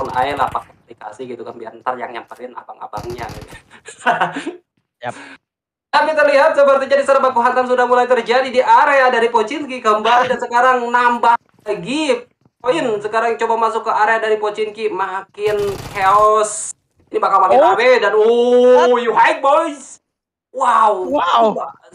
telepon aja lah pakai aplikasi gitu kan, biar ntar yang nyamperin abang-abangnya gitu. Yap. Nah, kita lihat sepertinya di sana baku hantam sudah mulai terjadi di area dari Pochinki kembali dan sekarang nambah lagi poin. Sekarang coba masuk ke area dari Pochinki, makin chaos. Ini bakal makin rame dan you high boys. Wow.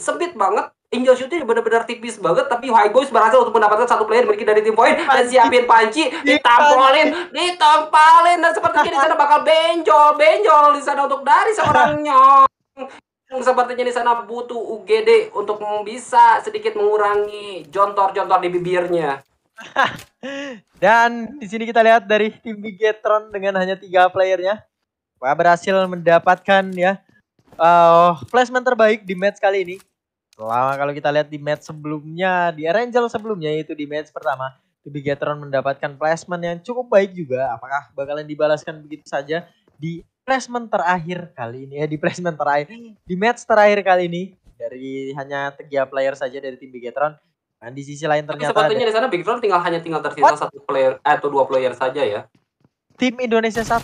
Sempit banget. Angel Shoot-nya benar-benar tipis banget, tapi High Boys berhasil untuk mendapatkan satu player memiliki dari tim poin dan siapin panci, ditampolin, dan sepertinya di sana bakal benjol di sana untuk dari seorang Nyong. Sepertinya di sana butuh UGD untuk bisa sedikit mengurangi jontor-jontor di bibirnya. Dan di sini kita lihat dari tim Bigetron dengan hanya 3 playernya berhasil mendapatkan ya placement terbaik di match kali ini. Kalau kita lihat di match sebelumnya, di Erangel sebelumnya, yaitu di match pertama, Bigetron mendapatkan placement yang cukup baik juga. Apakah bakalan dibalaskan begitu saja di placement terakhir kali ini? Di match terakhir kali ini dari hanya 3 player saja dari tim Bigetron. Dan di sisi lain ternyata sepertinya di sana Bigetron tinggal tersisa 1 player atau 2 player saja ya. Tim Indonesia 1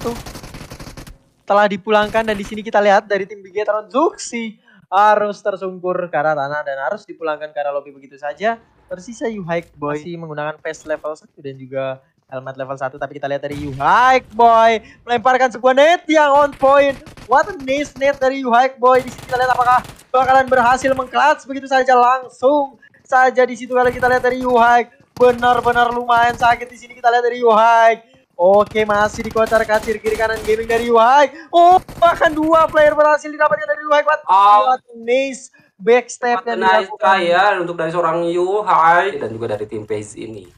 telah dipulangkan, dan di sini kita lihat dari tim Bigetron, Zuxi harus tersungkur ke arah tanah dan harus dipulangkan ke arah lobby begitu saja. Tersisa Hike Boy masih menggunakan face level 1 dan juga helmet level 1. Tapi kita lihat dari Hike Boy melemparkan sebuah net yang on point. What a nice net dari Hike Boy. Di sini kita lihat apakah bakalan berhasil mengclutch begitu saja, langsung saja di situ. Kalau kita lihat dari Hike, benar-benar lumayan sakit di sini. Kita lihat dari Hike. Oke, masih dikocar kacir kiri kanan gaming dari Yuhai. Oh, bahkan 2 player berhasil didapatkan dari Yuhai. What nice backstep yang dilakukan ya untuk dari seorang Yuhai dan juga dari tim FaZe ini.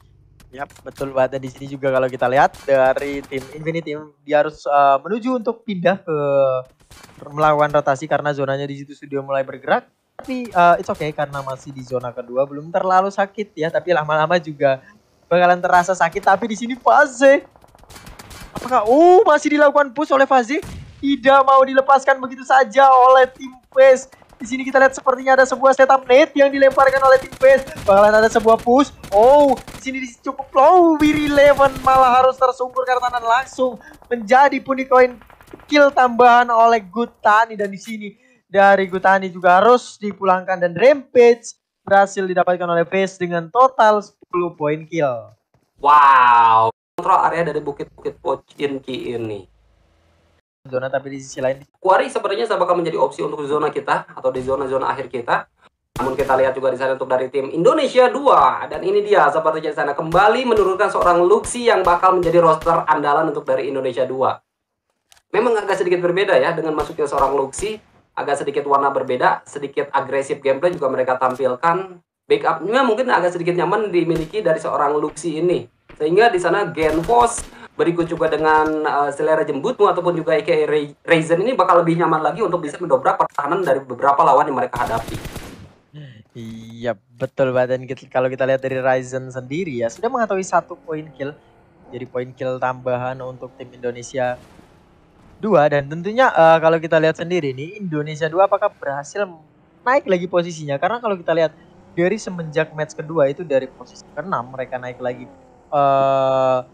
Yap, betul banget. Dan di sini juga kalau kita lihat dari tim Infinity, dia harus menuju untuk pindah ke melakukan rotasi karena zonanya di situ sudah mulai bergerak. Tapi it's okay karena masih di zona kedua, belum terlalu sakit ya, tapi lama-lama juga bakalan terasa sakit. Tapi di sini FaZe, apakah masih dilakukan push oleh FaZe? Tidak mau dilepaskan begitu saja oleh tim FaZe. Di sini kita lihat sepertinya ada sebuah setup net yang dilemparkan oleh tim FaZe. Bakalan ada sebuah push. Di sini cukup low. Wir11 malah harus tersungkur karena tangan langsung menjadi pundi koin kill tambahan oleh Gutani. Dan di sini dari Gutani juga harus dipulangkan, dan Rampage berhasil didapatkan oleh FaZe dengan total 10 poin kill. Wow. Kontrol area dari bukit-bukit Pochinki ini. Zona, tapi di sisi lain Quarry sepertinya bakal menjadi opsi untuk zona kita atau di zona-zona akhir kita. Namun kita lihat juga di sana untuk dari tim Indonesia 2, dan ini dia sepertinya di sana kembali menurunkan seorang Luxi yang bakal menjadi roster andalan untuk dari Indonesia 2. Memang agak sedikit berbeda ya dengan masuknya seorang Luxi, agak sedikit warna berbeda, sedikit agresif gameplay juga mereka tampilkan. Backupnya mungkin agak sedikit nyaman dimiliki dari seorang Luxi ini. Sehingga di sana Genfos berikut juga dengan selera jembutmu ataupun juga aka Ryzen ini bakal lebih nyaman lagi untuk bisa mendobrak pertahanan dari beberapa lawan yang mereka hadapi. Iya, betul banget. Dan kalau kita lihat dari Ryzen sendiri ya, sudah mengetahui 1 poin kill. Jadi poin kill tambahan untuk tim Indonesia 2. Dan tentunya kalau kita lihat sendiri nih, Indonesia 2 apakah berhasil naik lagi posisinya? Karena kalau kita lihat dari semenjak match kedua itu dari posisi ke-6 mereka naik lagi 4,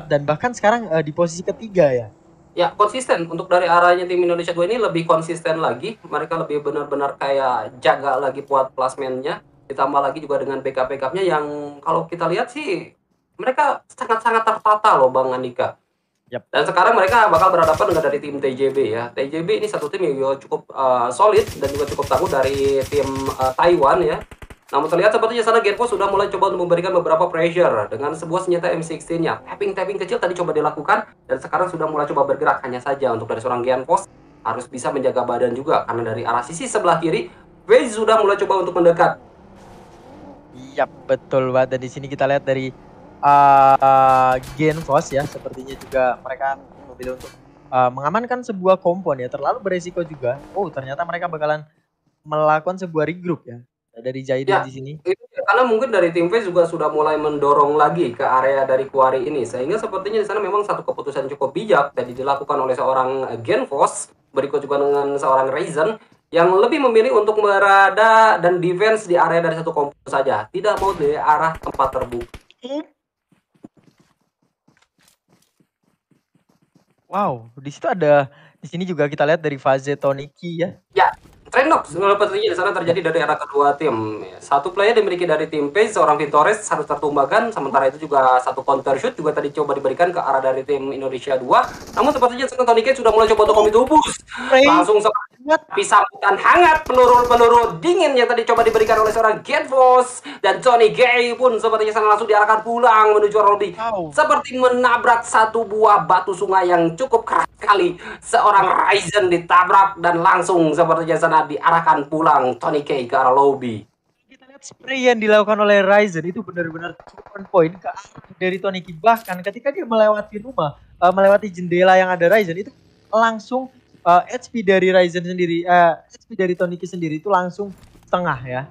dan bahkan sekarang di posisi ketiga ya. Ya, konsisten untuk dari arahnya tim Indonesia 2 ini lebih konsisten lagi. Mereka lebih benar-benar kayak jaga lagi buat plasmennya. Ditambah lagi juga dengan backup-backupnya yang kalau kita lihat sih mereka sangat-sangat tertata loh Bang Andika. Yep. Dan sekarang mereka bakal berhadapan dengan dari tim TJB ya. TJB ini satu tim yang juga cukup solid dan juga cukup tangguh dari tim Taiwan ya. Namun terlihat sepertinya sana Genfos sudah mulai coba untuk memberikan beberapa pressure dengan sebuah senjata M16-nya. Tapping kecil tadi coba dilakukan dan sekarang sudah mulai coba bergerak. Hanya saja untuk dari seorang Genfos harus bisa menjaga badan juga karena dari arah sisi sebelah kiri FaZe sudah mulai coba untuk mendekat. Iya, betul banget. Dan di sini kita lihat dari Genfos ya, sepertinya juga mereka memilih untuk mengamankan sebuah kompon ya. Terlalu beresiko juga. Ternyata mereka bakalan melakukan sebuah regroup ya. Dari Jaiden di sini. Karena mungkin dari tim FaZe juga sudah mulai mendorong lagi ke area dari Quarry ini, sehingga sepertinya di sana memang satu keputusan cukup bijak tadi dilakukan oleh seorang Genfos, berikut juga dengan seorang Ryzen yang lebih memilih untuk berada dan defense di area dari satu kompon saja, tidak mau di arah tempat terbuka. Wow, di situ ada, di sini juga kita lihat dari fase Toniki ya. Ya, Trenok sepertinya di sana terjadi dari arah kedua tim. Satu player dimiliki dari tim Pace, seorang Vintores harus tertumbangkan. Sementara itu juga satu counter shoot juga tadi coba diberikan ke arah dari tim Indonesia 2. Namun sepertinya sekarang Tonike sudah mulai coba untuk komitubus. Langsung tapi sambutan hangat peluru dingin yang tadi coba diberikan oleh seorang Genfos dan Johnny Gay pun sepertinya sana langsung diarahkan pulang menuju Robi. Seperti menabrak satu buah batu sungai yang cukup keras sekali. Seorang Ryzen ditabrak dan langsung sepertinya sana diarahkan pulang Tony K ke arah lobby. Kita lihat spray yang dilakukan oleh Ryzen itu benar-benar cukup on point ke arah dari Tony K. Bahkan ketika dia melewati rumah, melewati jendela yang ada Ryzen itu langsung HP dari Ryzen sendiri, HP dari Tony K sendiri itu langsung setengah ya.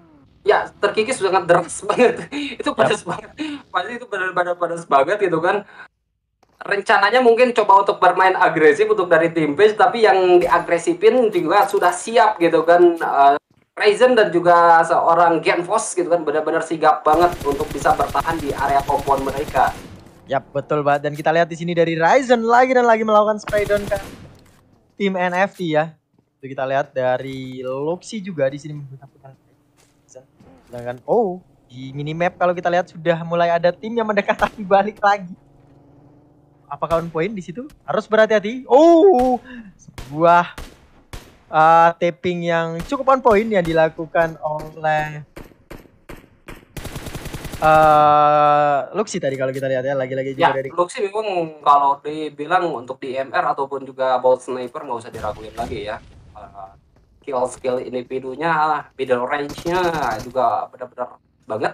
Ya, terkikis sangat deras banget. Itu padas banget. Pasti itu benar-benar padas banget gitu kan. Rencananya mungkin coba untuk bermain agresif untuk dari tim base, tapi yang diagresifin juga sudah siap gitu kan. Ryzen dan juga seorang Genfos gitu kan benar-benar sigap banget untuk bisa bertahan di area kompon mereka. Yap, betul banget. Dan kita lihat di sini dari Ryzen lagi dan lagi melakukan spray down ke tim NFT ya. Itu kita lihat dari Luxy juga di sini menggunakan. Sedangkan di minimap kalau kita lihat sudah mulai ada tim yang mendekat tapi balik lagi. Apakah on point di situ? Harus berhati-hati. Sebuah tapping yang cukup on point yang dilakukan oleh Luxy tadi kalau kita lihat ya, lagi-lagi juga dari Luxy memang kalau dibilang untuk di MR ataupun juga bolt sniper nggak usah diraguin lagi ya. Skill individunya, middle range-nya juga benar-benar banget.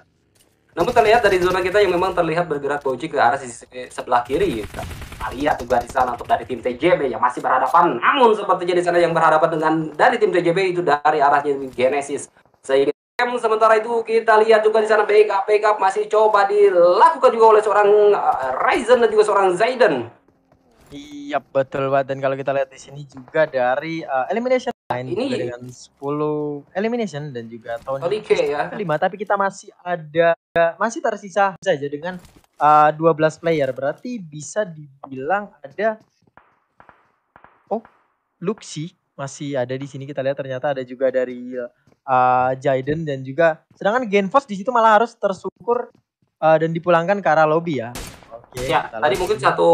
Namun terlihat dari zona kita yang memang terlihat bergerak Boji ke arah sisi sebelah kiri. Kita lihat juga di sana untuk dari tim TJB yang masih berhadapan. Namun sepertinya di sana yang berhadapan dengan dari tim TJB itu dari arahnya Genesis. Sehingga sementara itu kita lihat juga di sana backup masih coba dilakukan juga oleh seorang Ryzen dan juga seorang Zayden. Iya betul banget. Dan kalau kita lihat di sini juga dari elimination line ini dengan 10 elimination dan juga Tony K ya. 5, tapi kita masih tersisa saja dengan 12 player. Berarti bisa dibilang ada Luxy masih ada di sini. Kita lihat ternyata ada juga dari Jaden dan juga sedangkan Genfos di situ malah harus tersungkur dan dipulangkan ke arah lobby ya. Ya, tadi mungkin satu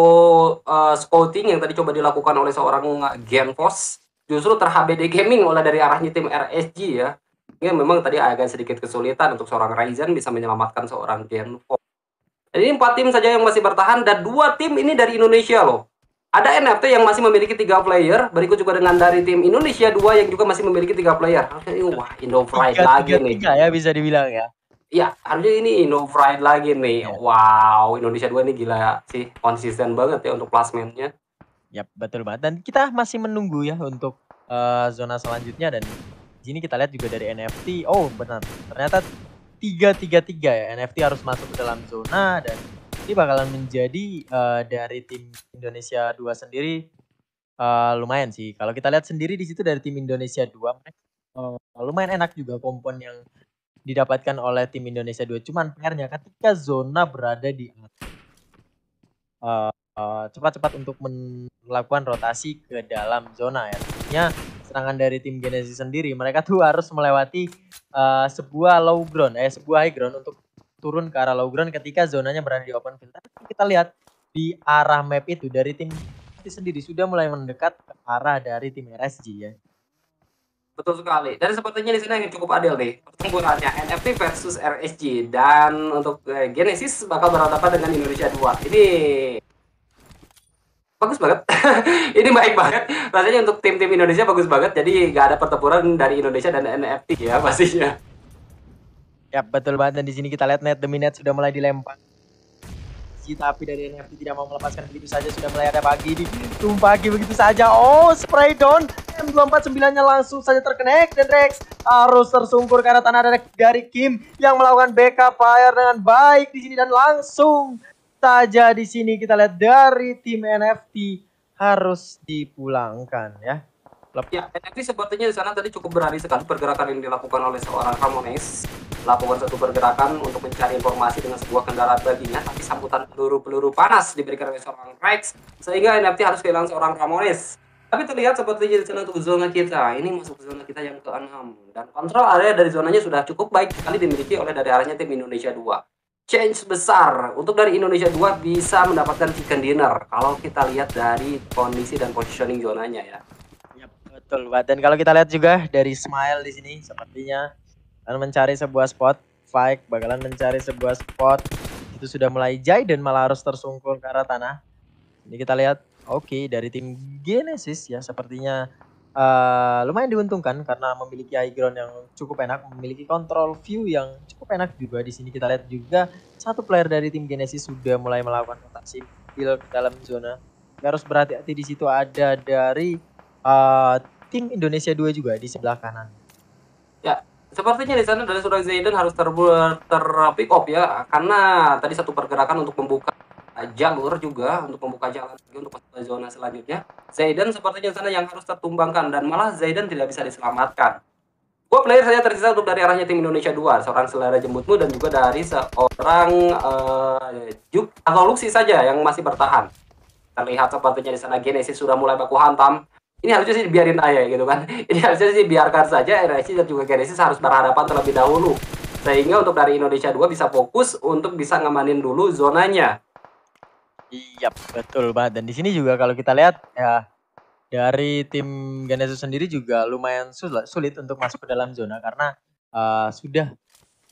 scouting yang tadi coba dilakukan oleh seorang Genfos justru ter-HBD gaming oleh dari arahnya tim RSG ya. Ini memang tadi agak sedikit kesulitan untuk seorang Ryzen bisa menyelamatkan seorang Genfos. Jadi ini 4 tim saja yang masih bertahan dan 2 tim ini dari Indonesia loh. Ada NFT yang masih memiliki 3 player, berikut juga dengan dari tim Indonesia 2 yang juga masih memiliki 3 player. Wah, Indofride lagi nih. 3 ya bisa dibilang ya. Iya, harusnya ini Indofride lagi nih. Wow, Indonesia 2 ini gila sih, konsisten banget ya untuk klasemennya. Yap, betul banget. Dan kita masih menunggu ya untuk zona selanjutnya dan di sini kita lihat juga dari NFT. Oh, benar. Ternyata 3-3-3 ya. NFT harus masuk ke dalam zona dan ini bakalan menjadi dari tim Indonesia 2 sendiri lumayan sih. Kalau kita lihat sendiri di situ dari tim Indonesia 2 lumayan enak juga kompon yang didapatkan oleh tim Indonesia 2. Cuman PR-nya ketika zona berada di cepat-cepat untuk melakukan rotasi ke dalam zona ya. Tentunya serangan dari tim Genesis sendiri mereka tuh harus melewati sebuah low ground, sebuah high ground untuk turun ke arah low ground ketika zonanya berada di open field. Tapi kita lihat di arah map itu dari tim sendiri sudah mulai mendekat ke arah dari tim RSG ya. Betul sekali. Dan sepertinya di sini yang cukup adil nih pertempurannya NFT versus RSG dan untuk Genesis bakal berhadapan dengan Indonesia 2. Ini bagus banget. Ini baik banget. Rasanya untuk tim-tim Indonesia bagus banget. Jadi nggak ada pertempuran dari Indonesia dan NFT ya pastinya. Ya betul banget. Dan di sini kita lihat net demi net sudah mulai dilempar. Tapi dari NFT tidak mau melepaskan begitu saja, sudah mulai ada pagi ditumpaki begitu saja. Spray down M249-nya langsung saja terconnect dan Rex harus tersungkur karena tanah dari Kim yang melakukan backup fire dengan baik di sini dan langsung saja di sini kita lihat dari tim NFT harus dipulangkan ya. Ya, NFT sepertinya di sana tadi cukup berani sekali pergerakan yang dilakukan oleh seorang Ramones. Lakukan satu pergerakan untuk mencari informasi dengan sebuah kendaraan baginya, tapi sambutan peluru-peluru panas diberikan oleh seorang Rex, sehingga NFT harus kehilangan seorang Ramones. Tapi terlihat sepertinya di sana untuk zona kita, ini masuk zona kita yang ke-6. Dan kontrol area dari zonanya sudah cukup baik sekali dimiliki oleh dari arahnya tim Indonesia 2. Change besar untuk dari Indonesia 2 bisa mendapatkan chicken dinner kalau kita lihat dari kondisi dan positioning zonanya ya. Yap, betul Pak. Dan kalau kita lihat juga dari Smile di sini sepertinya akan mencari sebuah spot fight, bakalan mencari sebuah spot. Itu sudah mulai jai dan malah harus tersungkur ke arah tanah. Ini kita lihat oke dari tim Genesis ya sepertinya lumayan diuntungkan karena memiliki high ground yang cukup enak, memiliki control view yang cukup enak juga. Di sini kita lihat juga satu player dari tim Genesis sudah mulai melakukan rotasi build ke dalam zona. Harus berhati-hati di situ ada dari tim Indonesia 2 juga di sebelah kanan. Ya, sepertinya di sana dari seorang Zaidan harus pick up ya, karena tadi satu pergerakan untuk membuka jalur juga, untuk membuka jalan lagi untuk masuk ke zona selanjutnya. Zaidan sepertinya di sana yang harus tertumbangkan, dan malah Zaidan tidak bisa diselamatkan. Dua player saja tersisa untuk dari arahnya tim Indonesia 2, seorang Selera Jembutmu dan juga dari seorang Juk atau Luxi saja yang masih bertahan. Terlihat sepertinya di sana Genesis sudah mulai baku hantam. Ini harusnya sih dibiarin aja gitu kan. Ini harusnya sih biarkan saja RSC dan juga Genesis harus berhadapan terlebih dahulu. Sehingga untuk dari Indonesia 2 bisa fokus untuk bisa ngamanin dulu zonanya. Iya, betul banget. Dan di sini juga kalau kita lihat ya dari tim Genesis sendiri juga lumayan sulit untuk masuk ke dalam zona karena sudah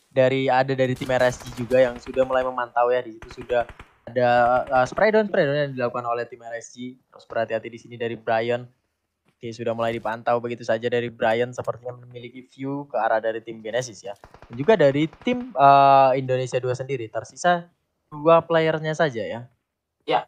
dari tim RSG juga yang sudah mulai memantau ya. Di situ sudah ada spray down yang dilakukan oleh tim RSG. Terus berhati-hati di sini dari Brian. Oke, sudah mulai dipantau begitu saja dari Brian sepertinya memiliki view ke arah dari tim Genesis ya. Dan juga dari tim Indonesia 2 sendiri tersisa 2 playernya saja ya. Ya,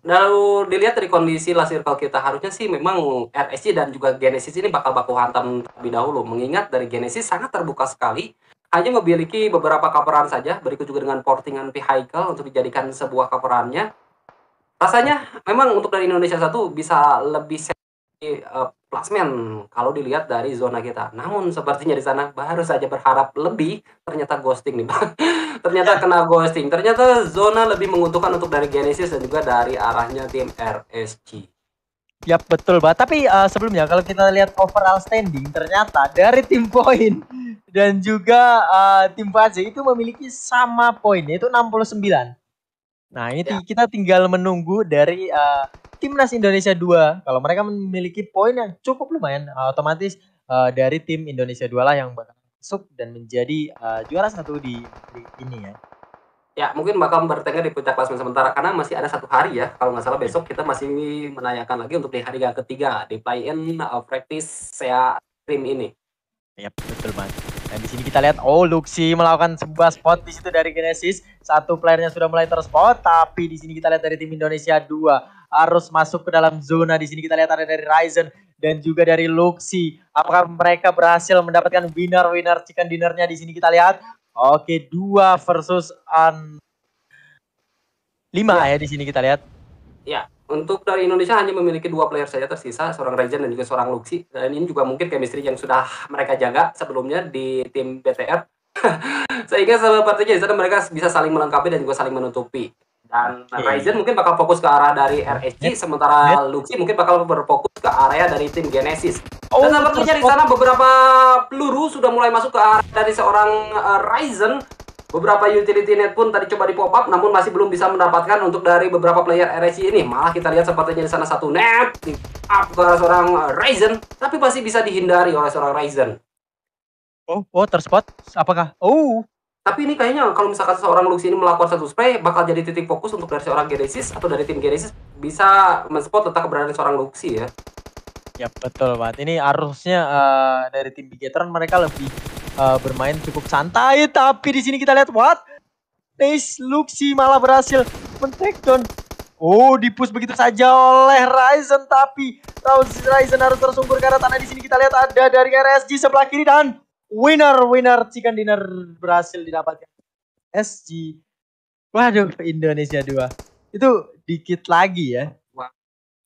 kalau dilihat dari kondisi last circle kita, harusnya sih memang RSC dan juga Genesis ini bakal baku hantam terlebih dahulu. Mengingat dari Genesis sangat terbuka sekali, hanya memiliki beberapa coveran saja, berikut juga dengan portingan vehicle untuk dijadikan sebuah coverannya. Rasanya memang untuk dari Indonesia 1 bisa lebih plasmen kalau dilihat dari zona kita. Namun sepertinya di sana baru saja berharap lebih, ternyata ghosting nih Bang. Ternyata kena ghosting. Ternyata zona lebih menguntungkan untuk dari Genesis dan juga dari arahnya tim RSG. Yap, betul banget. Tapi sebelumnya kalau kita lihat overall standing ternyata dari tim poin dan juga tim fase itu memiliki sama poin yaitu 69. Nah, ini Ya. kita tinggal menunggu dari Timnas Indonesia 2. Kalau mereka memiliki poin yang cukup lumayan, otomatis dari tim Indonesia 2 lah yang bakal masuk dan menjadi juara satu di ini ya. Ya, mungkin bakal bertengger di puncak klasemen sementara karena masih ada 1 hari ya. Kalau nggak salah besok kita masih menanyakan lagi untuk di hari ketiga di play-in practice SEA tim ini. Ya, betul banget. Dan di sini kita lihat Luxi melakukan sebuah spot di situ dari Genesis. Satu playernya sudah mulai terspot, tapi di sini kita lihat dari tim Indonesia 2 harus masuk ke dalam zona. Di sini kita lihat ada dari Ryzen dan juga dari Luxi. Apakah mereka berhasil mendapatkan winner chicken dinnernya? Di sini kita lihat. Oke, 2 versus 5 ya di sini kita lihat. Ya, untuk dari Indonesia hanya memiliki 2 player saja tersisa, seorang Ryzen dan juga seorang Luxi. Dan ini juga mungkin chemistry yang sudah mereka jaga sebelumnya di tim BTR. Sehingga sepertinya di sana mereka bisa saling melengkapi dan juga saling menutupi. Dan Ryzen mungkin bakal fokus ke arah dari RSG, sementara Luxi mungkin bakal berfokus ke area dari tim Genesis. Dan sepertinya di sana beberapa peluru sudah mulai masuk ke arah dari seorang Ryzen. Beberapa utility net pun tadi coba di pop up, namun masih belum bisa mendapatkan untuk dari beberapa player RSG ini. Malah kita lihat sepertinya di sana satu net di up ke seorang Ryzen, tapi masih bisa dihindari oleh seorang Ryzen. Terspot. Apakah? Tapi ini kayaknya kalau misalkan seorang Lux ini melakukan satu spray, bakal jadi titik fokus untuk dari seorang Genesis atau dari tim Genesis bisa men-spot letak keberadaan seorang Luxi ya. Ya, betul banget. Ini harusnya dari tim Bigetron mereka lebih bermain cukup santai, tapi di sini kita lihat Nice, Luxi malah berhasil men-takedown. Dipush begitu saja oleh Ryzen, tapi Ryzen harus tersungkur ke arah tanah. Di sini kita lihat ada dari RSG sebelah kiri dan winner chicken dinner berhasil didapatkan SG. Waduh, Indonesia 2. Itu dikit lagi ya.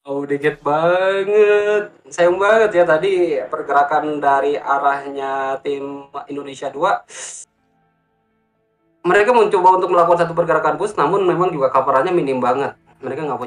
Oh, dikit banget. Sayang banget ya tadi pergerakan dari arahnya tim Indonesia 2. Mereka mencoba untuk melakukan satu pergerakan push, namun memang juga coverannya minim banget. Mereka nggak punya